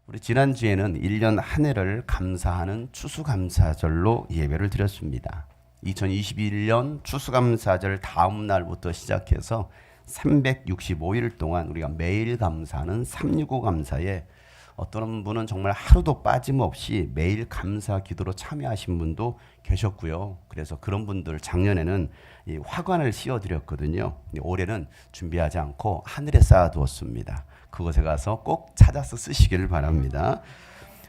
우리 지난주에는 1년 한 해를 감사하는 추수감사절로 예배를 드렸습니다. 2021년 추수감사절 다음 날부터 시작해서 365일 동안 우리가 매일 감사하는 365 감사에 어떤 분은 정말 하루도 빠짐없이 매일 감사 기도로 참여하신 분도 계셨고요. 그래서 그런 분들 작년에는 이 화관을 씌워드렸거든요. 올해는 준비하지 않고 하늘에 쌓아두었습니다. 그곳에 가서 꼭 찾아서 쓰시기를 바랍니다.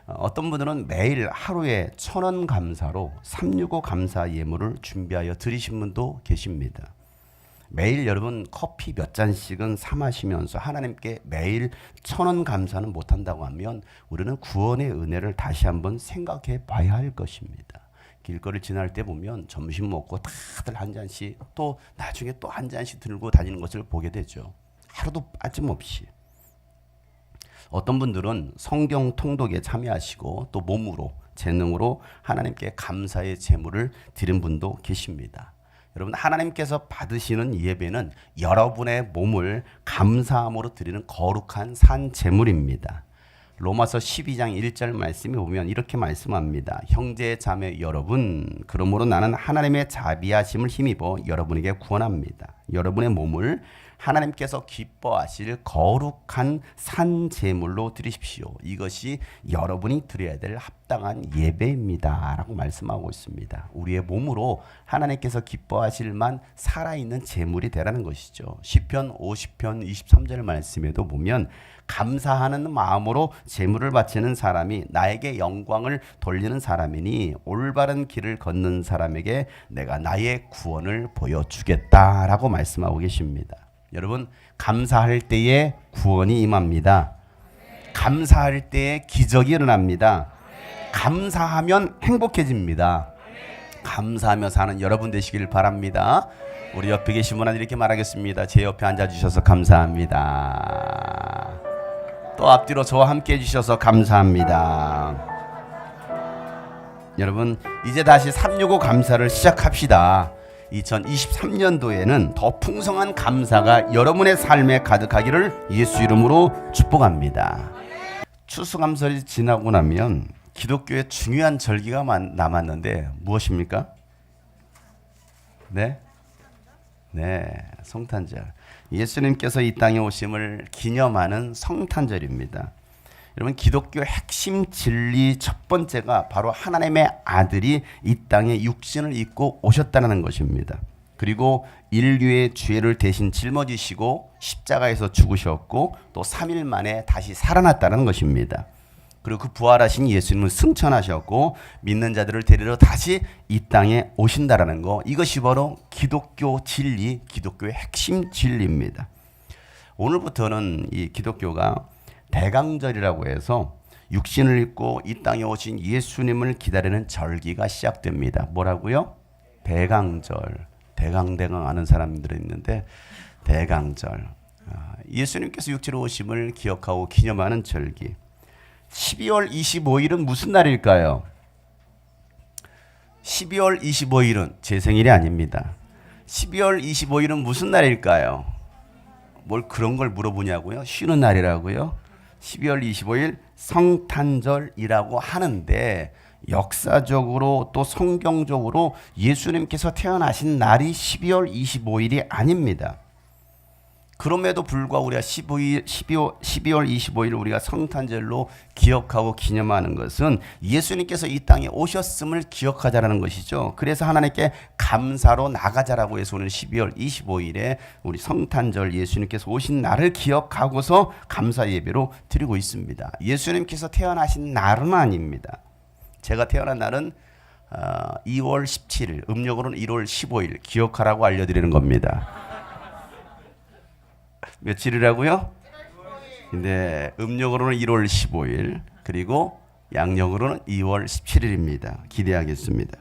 어떤 분들은 매일 하루에 1,000원 감사로 365 감사 예물을 준비하여 드리신 분도 계십니다. 매일 여러분 커피 몇 잔씩은 사 마시면서 하나님께 매일 1,000원 감사는 못한다고 하면 우리는 구원의 은혜를 다시 한번 생각해 봐야 할 것입니다. 길거리 지날 때 보면 점심 먹고 다들 한 잔씩 또 나중에 또 한 잔씩 들고 다니는 것을 보게 되죠. 하루도 빠짐없이. 어떤 분들은 성경 통독에 참여하시고 또 몸으로 재능으로 하나님께 감사의 제물을 드린 분도 계십니다. 여러분 하나님께서 받으시는 예배는 여러분의 몸을 감사함으로 드리는 거룩한 산 제물입니다. 로마서 12장 1절 말씀에 보면 이렇게 말씀합니다. 형제 자매 여러분, 그러므로 나는 하나님의 자비하심을 힘입어 여러분에게 구원합니다. 여러분의 몸을 하나님께서 기뻐하실 거룩한 산 제물로 드리십시오. 이것이 여러분이 드려야 될 합당한 예배입니다. 라고 말씀하고 있습니다. 우리의 몸으로 하나님께서 기뻐하실 만 살아있는 제물이 되라는 것이죠. 시편 50편 23절 말씀에도 보면 감사하는 마음으로 제물을 바치는 사람이 나에게 영광을 돌리는 사람이니 올바른 길을 걷는 사람에게 내가 나의 구원을 보여주겠다라고 말씀하고 계십니다. 여러분 감사할 때에 구원이 임합니다. 감사할 때에 기적이 일어납니다. 감사하면 행복해집니다. 감사하며 사는 여러분 되시길 바랍니다. 우리 옆에 계신 분한테 이렇게 말하겠습니다. 제 옆에 앉아주셔서 감사합니다. 또 앞뒤로 저와 함께 해주셔서 감사합니다. 여러분 이제 다시 365 감사를 시작합시다. 2023년도에는 더 풍성한 감사가 여러분의 삶에 가득하기를 예수 이름으로 축복합니다. 추수감사절이 지나고 나면 기독교의 중요한 절기가 남았는데 무엇입니까? 네, 성탄절. 예수님께서 이 땅에 오심을 기념하는 성탄절입니다. 여러분 기독교 핵심 진리 첫 번째가 바로 하나님의 아들이 이 땅에 육신을 입고 오셨다는 것입니다. 그리고 인류의 죄를 대신 짊어지시고 십자가에서 죽으셨고 또 3일 만에 다시 살아났다는 것입니다. 그리고 그 부활하신 예수님을 승천하셨고 믿는 자들을 데리러 다시 이 땅에 오신다라는 거, 이것이 바로 기독교 진리, 기독교의 핵심 진리입니다. 오늘부터는 이 기독교가 대강절이라고 해서 육신을 입고 이 땅에 오신 예수님을 기다리는 절기가 시작됩니다. 뭐라고요? 대강절. 대강 아는 사람들이 있는데 대강절. 예수님께서 육체로 오심을 기억하고 기념하는 절기. 12월 25일은 무슨 날일까요? 12월 25일은 제 생일이 아닙니다. 12월 25일은 무슨 날일까요? 뭘 그런 걸 물어보냐고요? 쉬는 날이라고요? 12월 25일 성탄절이라고 하는데 역사적으로 또 성경적으로 예수님께서 태어나신 날이 12월 25일이 아닙니다. 그럼에도 불구하고 우리가 12월 25일 우리가 성탄절로 기억하고 기념하는 것은 예수님께서 이 땅에 오셨음을 기억하자라는 것이죠. 그래서 하나님께 감사로 나가자라고 해서 오늘 12월 25일에 우리 성탄절 예수님께서 오신 날을 기억하고서 감사 예배로 드리고 있습니다. 예수님께서 태어나신 날은 아닙니다. 제가 태어난 날은 2월 17일, 음력으로는 1월 15일 기억하라고 알려드리는 겁니다. 며칠이라고요? 네, 음력으로는 1월 15일 그리고 양력으로는 2월 17일입니다. 기대하겠습니다.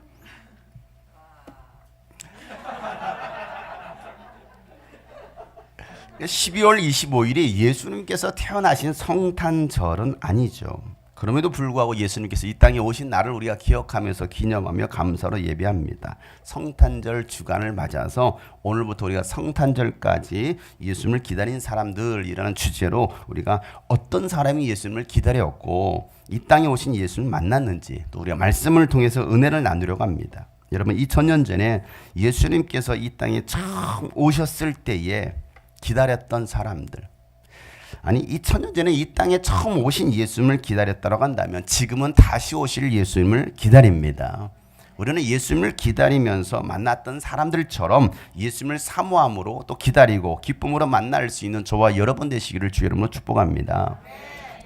(12월 25일이) 예수님께서 태어나신 성탄절은 아니죠. 그럼에도 불구하고 예수님께서 이 땅에 오신 날을 우리가 기억하면서 기념하며 감사로 예배합니다. 성탄절 주간을 맞아서 오늘부터 우리가 성탄절까지 예수님을 기다린 사람들이라는 주제로 우리가 어떤 사람이 예수님을 기다렸고 이 땅에 오신 예수님을 만났는지 또 우리가 말씀을 통해서 은혜를 나누려고 합니다. 여러분 2000년 전에 예수님께서 이 땅에 처음 오셨을 때에 기다렸던 사람들, 아니 2000년 전에 이 땅에 처음 오신 예수님을 기다렸다고 한다면 지금은 다시 오실 예수님을 기다립니다. 우리는 예수님을 기다리면서 만났던 사람들처럼 예수님을 사모함으로 또 기다리고 기쁨으로 만날 수 있는 저와 여러분 되시기를 주의 이름으로 축복합니다.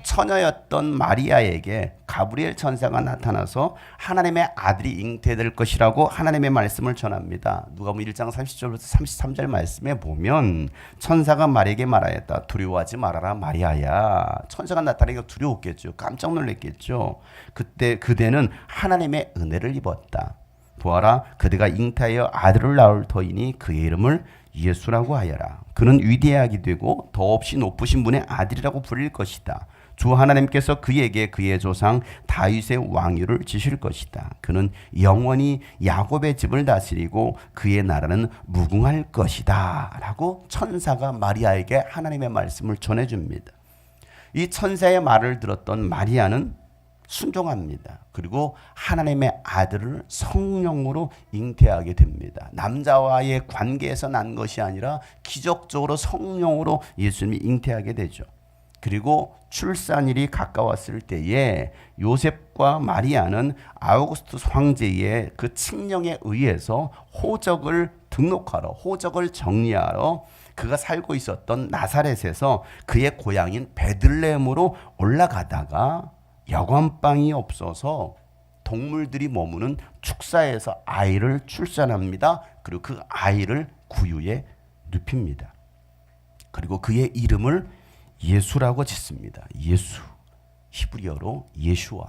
처녀였던 마리아에게 가브리엘 천사가 나타나서 하나님의 아들이 잉태될 것이라고 하나님의 말씀을 전합니다. 누가복음 1장 30절부터 33절 말씀에 보면 천사가 마리아에게 말하였다. 두려워하지 말아라 마리아야. 천사가 나타나니까 두려웠겠죠. 깜짝 놀랐겠죠. 그때 그대는 하나님의 은혜를 입었다. 보아라 그대가 잉태하여 아들을 낳을 터이니 그의 이름을 예수라고 하여라. 그는 위대하게 되고 더없이 높으신 분의 아들이라고 부를 것이다. 주 하나님께서 그에게 그의 조상 다윗의 왕위를 주실 것이다. 그는 영원히 야곱의 집을 다스리고 그의 나라는 무궁할 것이다. 라고 천사가 마리아에게 하나님의 말씀을 전해줍니다. 이 천사의 말을 들었던 마리아는 순종합니다. 그리고 하나님의 아들을 성령으로 잉태하게 됩니다. 남자와의 관계에서 난 것이 아니라 기적적으로 성령으로 예수님이 잉태하게 되죠. 그리고 출산일이 가까웠을 때에 요셉과 마리아는 아우구스투스 황제의 그 칙령에 의해서 호적을 등록하러, 호적을 정리하러 그가 살고 있었던 나사렛에서 그의 고향인 베들레헴으로 올라가다가 여관방이 없어서 동물들이 머무는 축사에서 아이를 출산합니다. 그리고 그 아이를 구유에 눕힙니다. 그리고 그의 이름을 예수라고 짓습니다. 예수, 히브리어로 예슈아.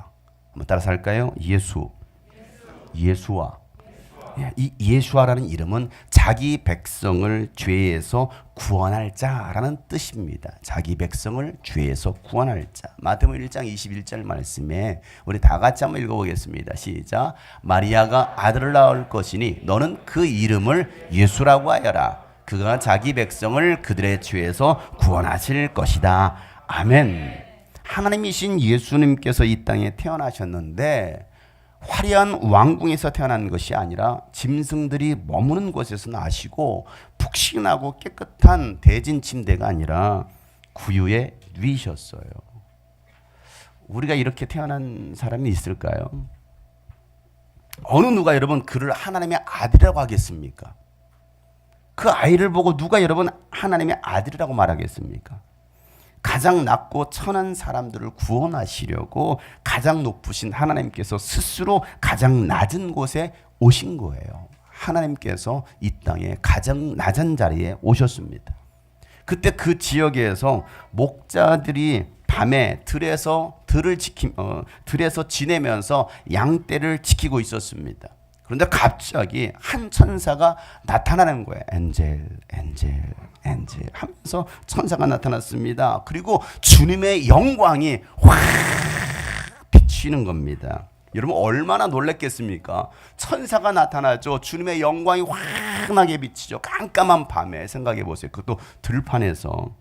한번 따라서 할까요? 예수, 예수아. 이 예수아라는 이름은 자기 백성을 죄에서 구원할 자라는 뜻입니다. 자기 백성을 죄에서 구원할 자. 마태복음 1장 21절 말씀에 우리 다 같이 한번 읽어보겠습니다. 시작. 마리아가 아들을 낳을 것이니 너는 그 이름을 예수라고 하여라. 그가 자기 백성을 그들의 죄에서 구원하실 것이다. 아멘. 하나님이신 예수님께서 이 땅에 태어나셨는데 화려한 왕궁에서 태어난 것이 아니라 짐승들이 머무는 곳에서 나시고 푹신하고 깨끗한 대진 침대가 아니라 구유에 누이셨어요. 우리가 이렇게 태어난 사람이 있을까요? 어느 누가 여러분 그를 하나님의 아들이라고 하겠습니까? 그 아이를 보고 누가 여러분 하나님의 아들이라고 말하겠습니까? 가장 낮고 천한 사람들을 구원하시려고 가장 높으신 하나님께서 스스로 가장 낮은 곳에 오신 거예요. 하나님께서 이 땅에 가장 낮은 자리에 오셨습니다. 그때 그 지역에서 목자들이 밤에 들에서 지내면서 양떼를 지키고 있었습니다. 그런데 갑자기 한 천사가 나타나는 거예요. 엔젤 하면서 천사가 나타났습니다. 그리고 주님의 영광이 확 비치는 겁니다. 여러분 얼마나 놀랐겠습니까? 천사가 나타나죠. 주님의 영광이 환하게 비치죠. 깜깜한 밤에 생각해 보세요. 그것도 들판에서.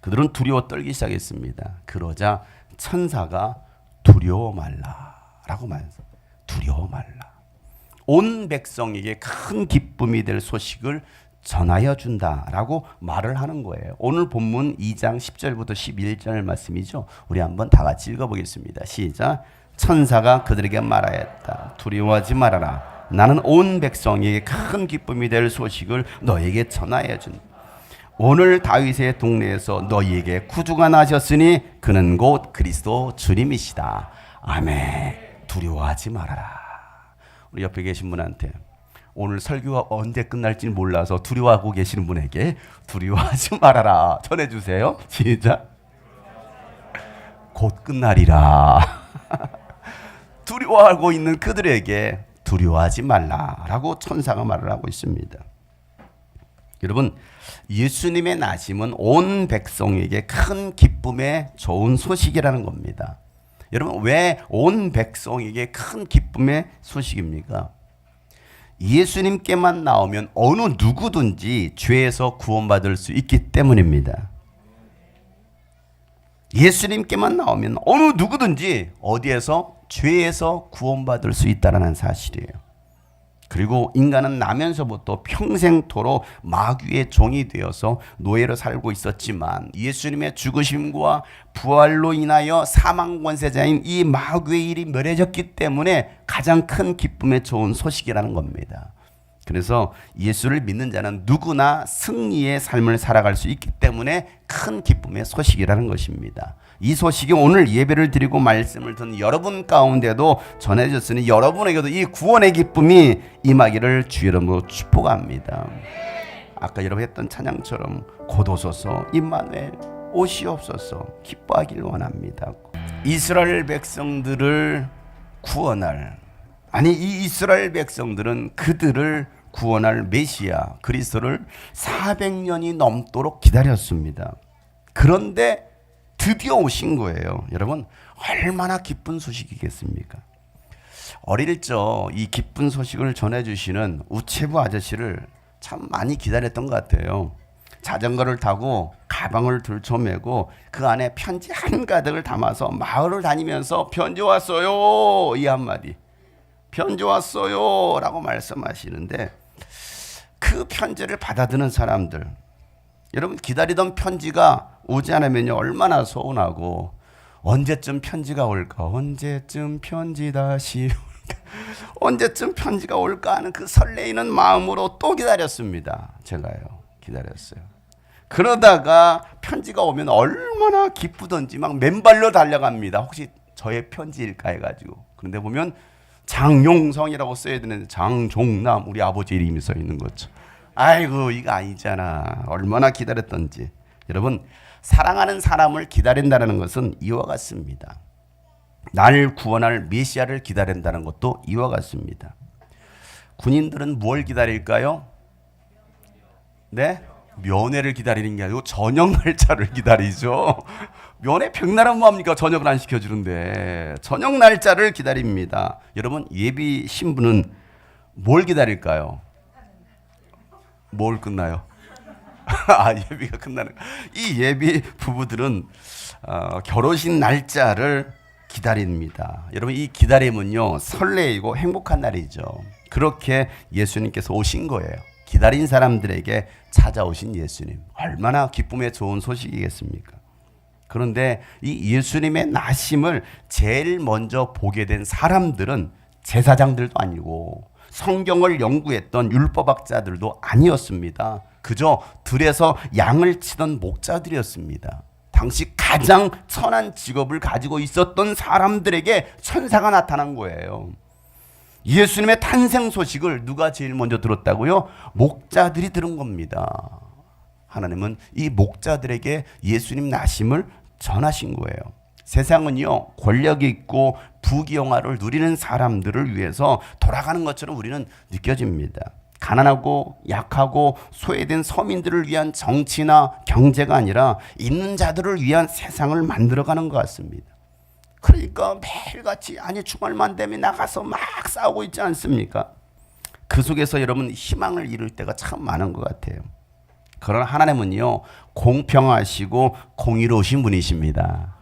그들은 두려워 떨기 시작했습니다. 그러자 천사가 두려워 말라라고 말했어요. 두려워 말라. 온 백성에게 큰 기쁨이 될 소식을 전하여 준다라고 말을 하는 거예요. 오늘 본문 2장 10절부터 11절 말씀이죠. 우리 한번 다 같이 읽어보겠습니다. 시작. 천사가 그들에게 말하였다. 두려워하지 말아라. 나는 온 백성에게 큰 기쁨이 될 소식을 너에게 전하여 준다. 오늘 다윗의 동네에서 너희에게 구주가 나셨으니 그는 곧 그리스도 주님이시다. 아멘. 두려워하지 말아라. 우리 옆에 계신 분한테 오늘 설교가 언제 끝날지 몰라서 두려워하고 계시는 분에게 두려워하지 말아라 전해주세요. 시작. 곧 끝나리라. 두려워하고 있는 그들에게 두려워하지 말라라고 천사가 말을 하고 있습니다. 여러분, 예수님의 나심은 온 백성에게 큰 기쁨의 좋은 소식이라는 겁니다. 여러분, 왜 온 백성에게 큰 기쁨의 소식입니까? 예수님께만 나오면 어느 누구든지 죄에서 구원받을 수 있기 때문입니다. 예수님께만 나오면 어느 누구든지 어디에서 죄에서 구원받을 수 있다는 사실이에요. 그리고 인간은 나면서부터 평생토록 마귀의 종이 되어서 노예로 살고 있었지만 예수님의 죽으심과 부활로 인하여 사망 권세자인 이 마귀의 일이 멸해졌기 때문에 가장 큰 기쁨의 좋은 소식이라는 겁니다. 그래서 예수를 믿는 자는 누구나 승리의 삶을 살아갈 수 있기 때문에 큰 기쁨의 소식이라는 것입니다. 이 소식이 오늘 예배를 드리고 말씀을 듣는 여러분 가운데도 전해졌으니 여러분에게도 이 구원의 기쁨이 임하기를 주 이름으로 축복합니다. 아까 여러분 했던 찬양처럼 곧 오소서 임마누엘 오시옵소서 기뻐하길 원합니다. 이스라엘 백성들을 구원할, 아니 이 이스라엘 백성들은 그들을 구원할 메시아 그리스도를 400년이 넘도록 기다렸습니다. 그런데 드디어 오신 거예요. 여러분, 얼마나 기쁜 소식이겠습니까? 어릴 적 이 기쁜 소식을 전해주시는 우체부 아저씨를 참 많이 기다렸던 것 같아요. 자전거를 타고 가방을 들쳐매고 그 안에 편지 한가득을 담아서 마을을 다니면서 편지 왔어요 이 한마디, 편지 왔어요 라고 말씀하시는데 그 편지를 받아드는 사람들, 여러분 기다리던 편지가 오지 않으면요 얼마나 서운하고 언제쯤 편지가 올까, 언제쯤 편지 다시 올까, 언제쯤 편지가 올까 하는 그 설레이는 마음으로 또 기다렸습니다. 제가요 기다렸어요. 그러다가 편지가 오면 얼마나 기쁘던지 막 맨발로 달려갑니다. 혹시 저의 편지일까 해가지고. 그런데 보면 장용성이라고 써야 되는데 장종남, 우리 아버지 이름이 써 있는 거죠. 아이고 이거 아니잖아. 얼마나 기다렸던지. 여러분, 사랑하는 사람을 기다린다는 것은 이와 같습니다. 날 구원할 메시아를 기다린다는 것도 이와 같습니다. 군인들은 뭘 기다릴까요? 네? 면회를 기다리는 게 아니고 저녁 날짜를 기다리죠. 면회 백날은 뭐합니까? 저녁을 안 시켜주는데 저녁 날짜를 기다립니다. 여러분, 예비 신부는 뭘 기다릴까요? 뭘 끝나요? 아, 예비가 끝나는. 이 예비 부부들은 결혼식 날짜를 기다립니다. 여러분, 이 기다림은요 설레이고 행복한 날이죠. 그렇게 예수님께서 오신 거예요. 기다린 사람들에게 찾아오신 예수님, 얼마나 기쁨의 좋은 소식이겠습니까? 그런데 이 예수님의 나심을 제일 먼저 보게 된 사람들은 제사장들도 아니고 성경을 연구했던 율법학자들도 아니었습니다. 그저 들에서 양을 치던 목자들이었습니다. 당시 가장 천한 직업을 가지고 있었던 사람들에게 천사가 나타난 거예요. 예수님의 탄생 소식을 누가 제일 먼저 들었다고요? 목자들이 들은 겁니다. 하나님은 이 목자들에게 예수님 나심을 전하신 거예요. 세상은요 권력이 있고 부귀영화를 누리는 사람들을 위해서 돌아가는 것처럼 우리는 느껴집니다. 가난하고 약하고 소외된 서민들을 위한 정치나 경제가 아니라 있는 자들을 위한 세상을 만들어가는 것 같습니다. 그러니까 매일같이 아니 주말만 되면 나가서 막 싸우고 있지 않습니까? 그 속에서 여러분 희망을 잃을 때가 참 많은 것 같아요. 그러나 하나님은요 공평하시고 공의로우신 분이십니다.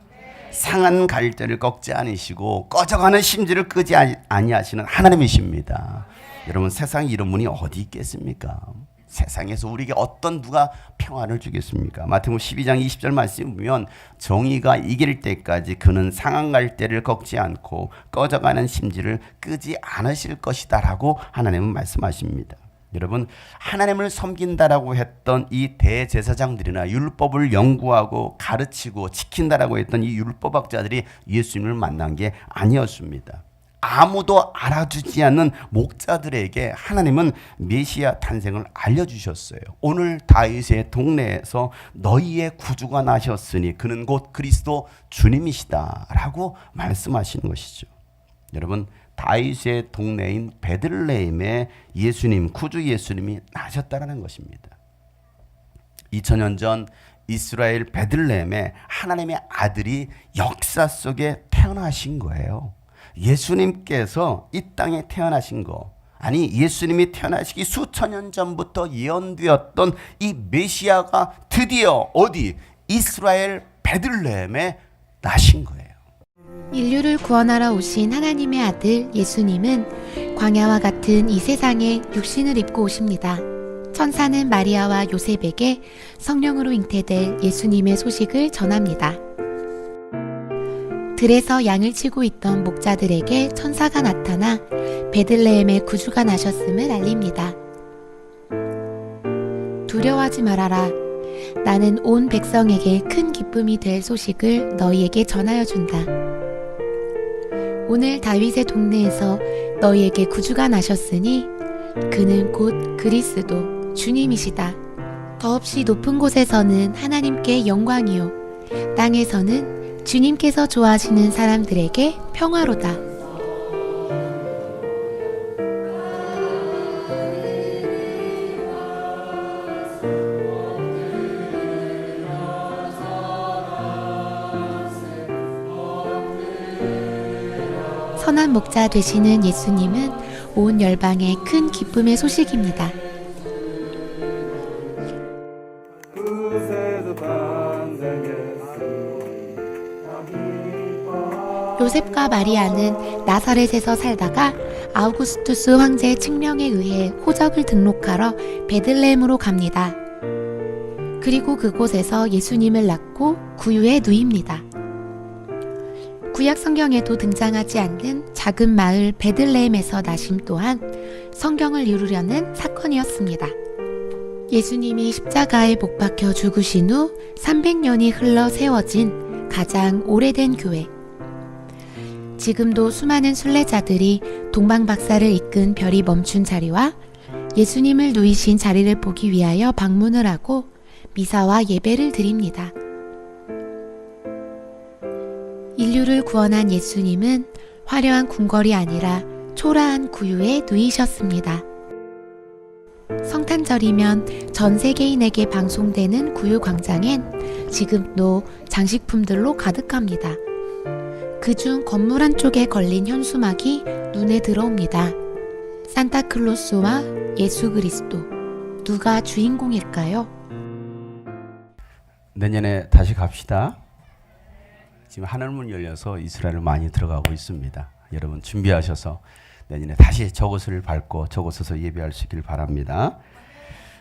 상한 갈대를 꺾지 않으시고 꺼져가는 심지를 끄지 아니하시는 하나님이십니다. 여러분, 세상에 이런 분이 어디 있겠습니까? 세상에서 우리에게 어떤 누가 평안을 주겠습니까? 마태복음 12장 20절 말씀 보면 정의가 이길 때까지 그는 상한 갈대를 꺾지 않고 꺼져가는 심지를 끄지 않으실 것이다 라고 하나님은 말씀하십니다. 여러분, 하나님을 섬긴다라고 했던 이 대제사장들이나 율법을 연구하고 가르치고 지킨다라고 했던 이 율법학자들이 예수님을 만난 게 아니었습니다. 아무도 알아주지 않는 목자들에게 하나님은 메시아 탄생을 알려주셨어요. 오늘 다윗의 동네에서 너희의 구주가 나셨으니 그는 곧 그리스도 주님이시다 라고 말씀하시는 것이죠. 여러분, 다윗의 동네인 베들레헴에 예수님, 구주 예수님이 나셨다는 것입니다. 2000년 전 이스라엘 베들레헴에 하나님의 아들이 역사 속에 태어나신 거예요. 예수님께서 이 땅에 태어나신 거, 아니 예수님이 태어나시기 수천 년 전부터 예언되었던 이 메시아가 드디어 어디 이스라엘 베들레헴에 나신 거예요. 인류를 구원하러 오신 하나님의 아들 예수님은 광야와 같은 이 세상에 육신을 입고 오십니다. 천사는 마리아와 요셉에게 성령으로 잉태될 예수님의 소식을 전합니다. 들에서 양을 치고 있던 목자들에게 천사가 나타나 베들레헴에 구주가 나셨음을 알립니다. 두려워하지 말아라. 나는 온 백성에게 큰 기쁨이 될 소식을 너희에게 전하여 준다. 오늘 다윗의 동네에서 너희에게 구주가 나셨으니 그는 곧 그리스도 주님이시다. 더없이 높은 곳에서는 하나님께 영광이요 땅에서는 주님께서 좋아하시는 사람들에게 평화로다. 선한 목자 되시는 예수님은 온 열방의 큰 기쁨의 소식입니다. 요셉과 마리아는 나사렛에서 살다가 아우구스투스 황제의 칙령에 의해 호적을 등록하러 베들레헴으로 갑니다. 그리고 그곳에서 예수님을 낳고 구유에 누입니다. 구약 성경에도 등장하지 않는 작은 마을 베들레헴에서 나심 또한 성경을 이루려는 사건이었습니다. 예수님이 십자가에 못 박혀 죽으신 후 300년이 흘러 세워진 가장 오래된 교회. 지금도 수많은 순례자들이 동방박사를 이끈 별이 멈춘 자리와 예수님을 누이신 자리를 보기 위하여 방문을 하고 미사와 예배를 드립니다. 인류를 구원한 예수님은 화려한 궁궐이 아니라 초라한 구유에 누이셨습니다. 성탄절이면 전 세계인에게 방송되는 구유 광장엔 지금도 장식품들로 가득합니다. 그중 건물 한쪽에 걸린 현수막이 눈에 들어옵니다. 산타클로스와 예수 그리스도, 누가 주인공일까요? 내년에 다시 갑시다. 지금 하늘문 열려서 이스라엘을 많이 들어가고 있습니다. 여러분 준비하셔서 내년에 다시 저곳을 밟고 저곳에서 예배할 수 있기를 바랍니다.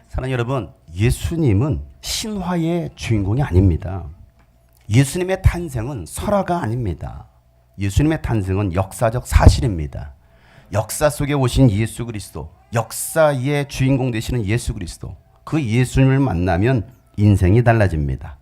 사랑하는 여러분, 예수님은 신화의 주인공이 아닙니다. 예수님의 탄생은 설화가 아닙니다. 예수님의 탄생은 역사적 사실입니다. 역사 속에 오신 예수 그리스도, 역사의 주인공 되시는 예수 그리스도, 그 예수님을 만나면 인생이 달라집니다.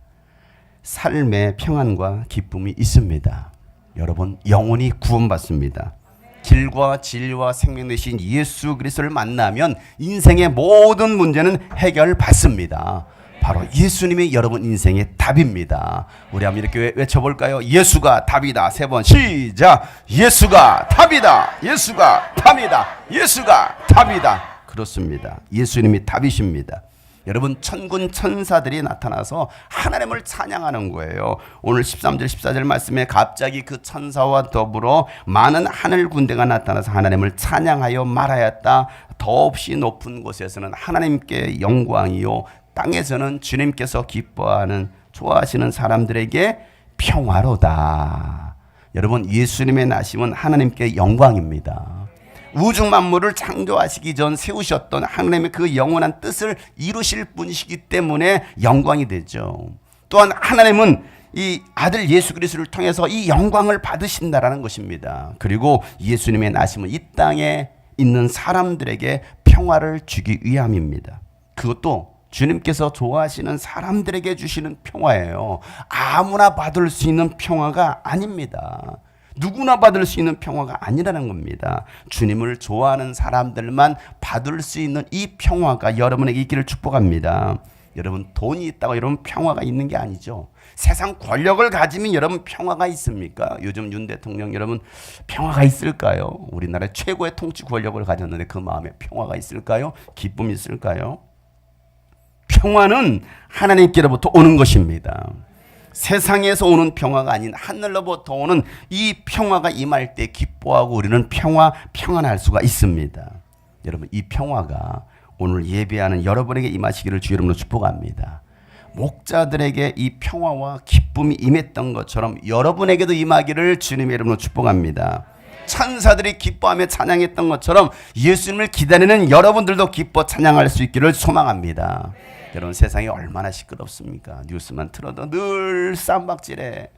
삶의 평안과 기쁨이 있습니다. 여러분 영혼이 구원받습니다. 길과 진리와 생명 되신 예수 그리스도를 만나면 인생의 모든 문제는 해결받습니다. 바로 예수님이 여러분 인생의 답입니다. 우리 한번 이렇게 외쳐볼까요? 예수가 답이다. 3번 시작. 예수가 답이다. 예수가 답이다. 예수가 답이다. 그렇습니다. 예수님이 답이십니다. 여러분 천군 천사들이 나타나서 하나님을 찬양하는 거예요. 오늘 13절 14절 말씀에 갑자기 그 천사와 더불어 많은 하늘 군대가 나타나서 하나님을 찬양하여 말하였다. 더없이 높은 곳에서는 하나님께 영광이요 땅에서는 주님께서 기뻐하는 좋아하시는 사람들에게 평화로다. 여러분 예수님의 나심은 하나님께 영광입니다. 우주 만물을 창조하시기 전 세우셨던 하나님의 그 영원한 뜻을 이루실 분이시기 때문에 영광이 되죠. 또한 하나님은 이 아들 예수 그리스도를 통해서 이 영광을 받으신다라는 것입니다. 그리고 예수님의 나심은 이 땅에 있는 사람들에게 평화를 주기 위함입니다. 그것도 주님께서 좋아하시는 사람들에게 주시는 평화예요. 아무나 받을 수 있는 평화가 아닙니다. 누구나 받을 수 있는 평화가 아니라는 겁니다. 주님을 좋아하는 사람들만 받을 수 있는 이 평화가 여러분에게 있기를 축복합니다. 여러분 돈이 있다고 여러분 평화가 있는 게 아니죠. 세상 권력을 가지면 여러분 평화가 있습니까? 요즘 윤 대통령 여러분 평화가 있을까요? 우리나라 최고의 통치 권력을 가졌는데 그 마음에 평화가 있을까요? 기쁨이 있을까요? 평화는 하나님께로부터 오는 것입니다. 세상에서 오는 평화가 아닌 하늘로부터 오는 이 평화가 임할 때 기뻐하고 우리는 평안할 수가 있습니다. 여러분, 이 평화가 오늘 예배하는 여러분에게 임하시기를 주 이름으로 축복합니다. 목자들에게 이 평화와 기쁨이 임했던 것처럼 여러분에게도 임하기를 주님의 이름으로 축복합니다. 천사들이 기뻐하며 찬양했던 것처럼 예수님을 기다리는 여러분들도 기뻐 찬양할 수 있기를 소망합니다. 여러분, 세상이 얼마나 시끄럽습니까? 뉴스만 틀어도 늘 쌈박질해,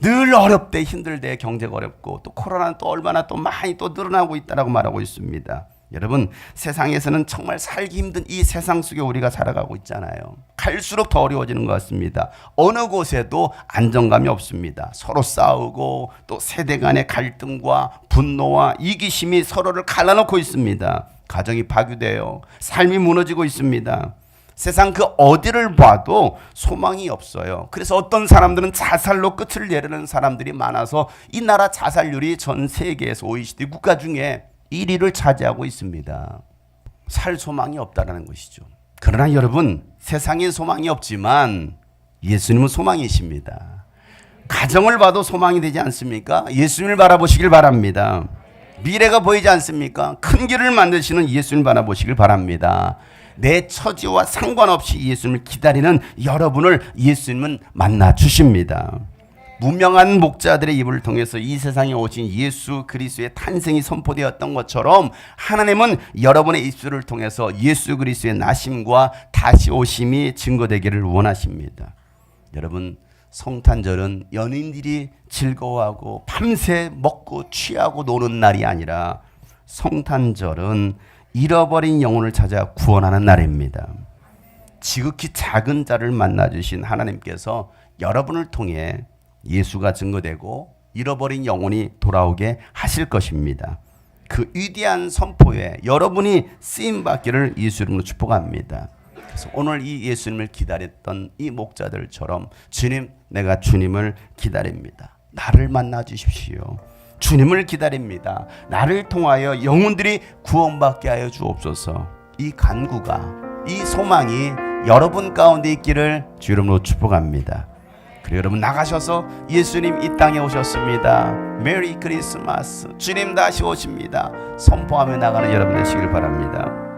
늘 어렵대, 힘들대, 경제가 어렵고 또 코로나는 또 얼마나 또 많이 또 늘어나고 있다라고 말하고 있습니다. 여러분, 세상에서는 정말 살기 힘든 이 세상 속에 우리가 살아가고 있잖아요. 갈수록 더 어려워지는 것 같습니다. 어느 곳에도 안정감이 없습니다. 서로 싸우고 또 세대 간의 갈등과 분노와 이기심이 서로를 갈라놓고 있습니다. 가정이 파괴돼요. 삶이 무너지고 있습니다. 세상 그 어디를 봐도 소망이 없어요. 그래서 어떤 사람들은 자살로 끝을 내려는 사람들이 많아서 이 나라 자살률이 전 세계에서 OECD 국가 중에 1위를 차지하고 있습니다. 살 소망이 없다는 것이죠. 그러나 여러분, 세상에 소망이 없지만 예수님은 소망이십니다. 가정을 봐도 소망이 되지 않습니까? 예수님을 바라보시길 바랍니다. 미래가 보이지 않습니까? 큰 길을 만드시는 예수님을 바라보시길 바랍니다. 내 처지와 상관없이 예수님을 기다리는 여러분을 예수님은 만나 주십니다. 무명한 목자들의 입을 통해서 이 세상에 오신 예수 그리스도의 탄생이 선포되었던 것처럼 하나님은 여러분의 입술을 통해서 예수 그리스도의 나심과 다시 오심이 증거되기를 원하십니다. 여러분, 성탄절은 연인들이 즐거워하고 밤새 먹고 취하고 노는 날이 아니라 성탄절은 잃어버린 영혼을 찾아 구원하는 날입니다. 지극히 작은 자를 만나주신 하나님께서 여러분을 통해 예수가 증거되고 잃어버린 영혼이 돌아오게 하실 것입니다. 그 위대한 선포에 여러분이 쓰임받기를 예수 이름으로 축복합니다. 그래서 오늘 이 예수님을 기다렸던 이 목자들처럼 주님, 내가 주님을 기다립니다. 나를 만나 주십시오. 주님을 기다립니다. 나를 통하여 영혼들이 구원받게 하여 주옵소서. 이 간구가, 이 소망이 여러분 가운데 있기를 주 이름으로 축복합니다. 그리고 여러분, 나가셔서 예수님 이 땅에 오셨습니다. 메리 크리스마스. 주님 다시 오십니다. 선포하며 나가는 여러분 되시길 바랍니다.